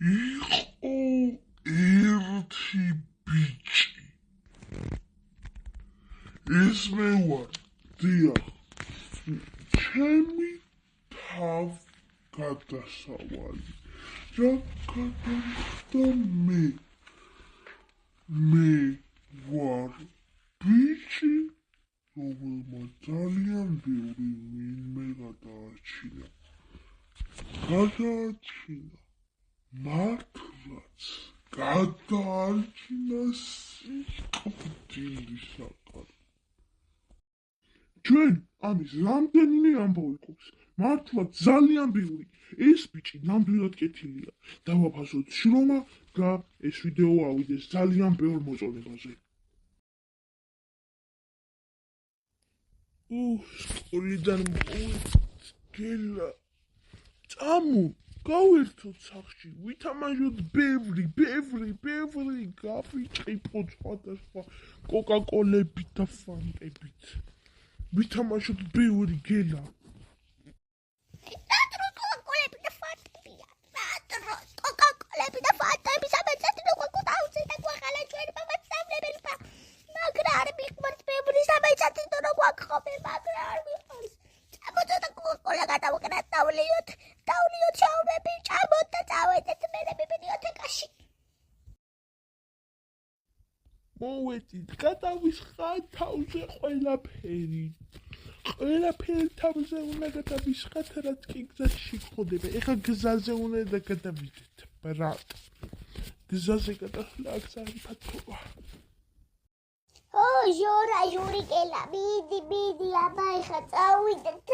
იყო ერთი ბიჭი. ეს მე ვარ, დიახ, ჩემი თავ გადასავალი. რა გადახდა მე ვარ ბიჭი, რომელმა ძალიან ბევრი ვინმე გადაარჩინა. მართლაც გადაარჩინა სიკვდილისაკენ. ჩვენ ამის რამდენიმე ამბავი გვაქვს, მართლაც ძალიან ბევრი. ეს ბიჭი ნამდვილად კეთილია. დავაფასოთ შრომა და ეს ვიდეო ავიდეს ძალიან ბევრ მოწონებაზე. სკოლიდან მოვედგელა. წამო, გავერთოთ სახლში, ვითამაშოთ ბევრი, გავიჭრიფოთ სხვადასხვა კოკაკოლებით და ფანტებით. ვითამაშოთ ბევრი, გელა. მოვედით, გადავისხათ თავზე ყველაფერი. ყველაფერი თავზე უნდა გადავისხათ, რაც კი გზაში გხდება. ეხლა გზაზე უნდა გადავიდეთ, ბრატ. გზაზე გადასვლა აქ ძალიან ფათოა. ჟურიკელა, მიდი, აბა ეხლა წავიდეთ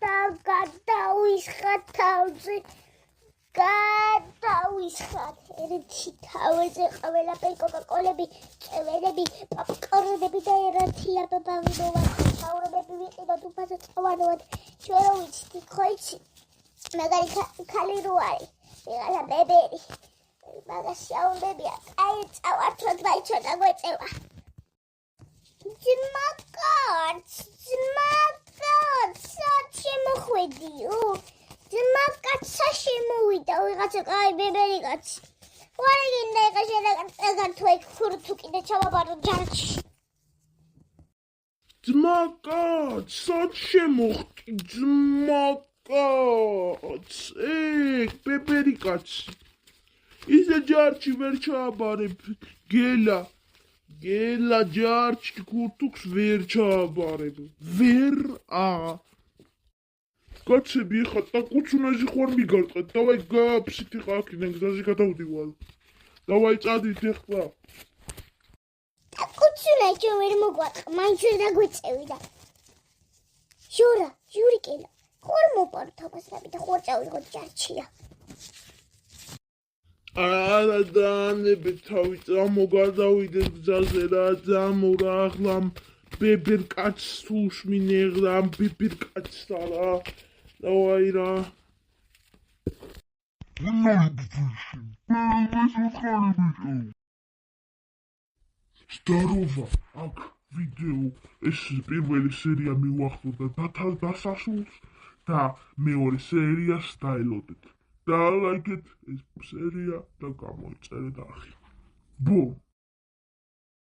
და გადავისხათ თავზე. გადავისხათ ერთი თავზე ყველაფერი კოკაკოლები, წვენები, პოპკორნები და ერთი აბაბავი მოვარხოთ. საუბრობები ვიყიდოთ უფასო წავანოთ. ჩვენ რო ვიცით, ხო იცი? მაგარი ქალი რო არის, ვიღაცა ბებერი. მაგას შეუნდებია, კაი წავართოთ, ბაიჩო დაგვეწევა. ძმაკაც, სად შემოხვედიო? ძმაკაცა შემოვიდა, ვიღაცა კაი ბებერი კაცი. ვარიგინდა ეხა შენაგართო ეგ ხურთუ კიდე ჩავაბარო ჯარში. ძმაკაც, სად შემოხვდი, ძმაკაც, ბებერი კაცი. ისე ჯარში ვერ ჩააბარებ, გელა ჯარში ხურთუქს ვერ ჩააბარებ, კაცები ეხა დაკუცუნაჟი ხوار მიგარტყეთ, დავაი გაფსით ეხა აქედან გზაზე გადავდივალ. დავაი წადით ეხლა. დაკუცუნაჟი ვერ მოგვაყ, მაინც ვერ დაგვეწევიდა. ჟურიკელა, ხوار მოპარო თამასრები და ხوار წავიღოთ ჯარშია. არა დაანებე თავი, წამო გადავიდეთ გზაზე რა, წამო რა ახლა ბებერ კაცს თუ უშმინე ეხლა ამ ბებერ კაცსა რა. დავაი რა. Здорово, აქ ვიდეო ეს პირველი სერია მივახსოვდა დასასრულს და მეორე სერიას დაელოდეთ. და ლაიქეთ ეს სერია და გამოიწერეთ არხი. ბო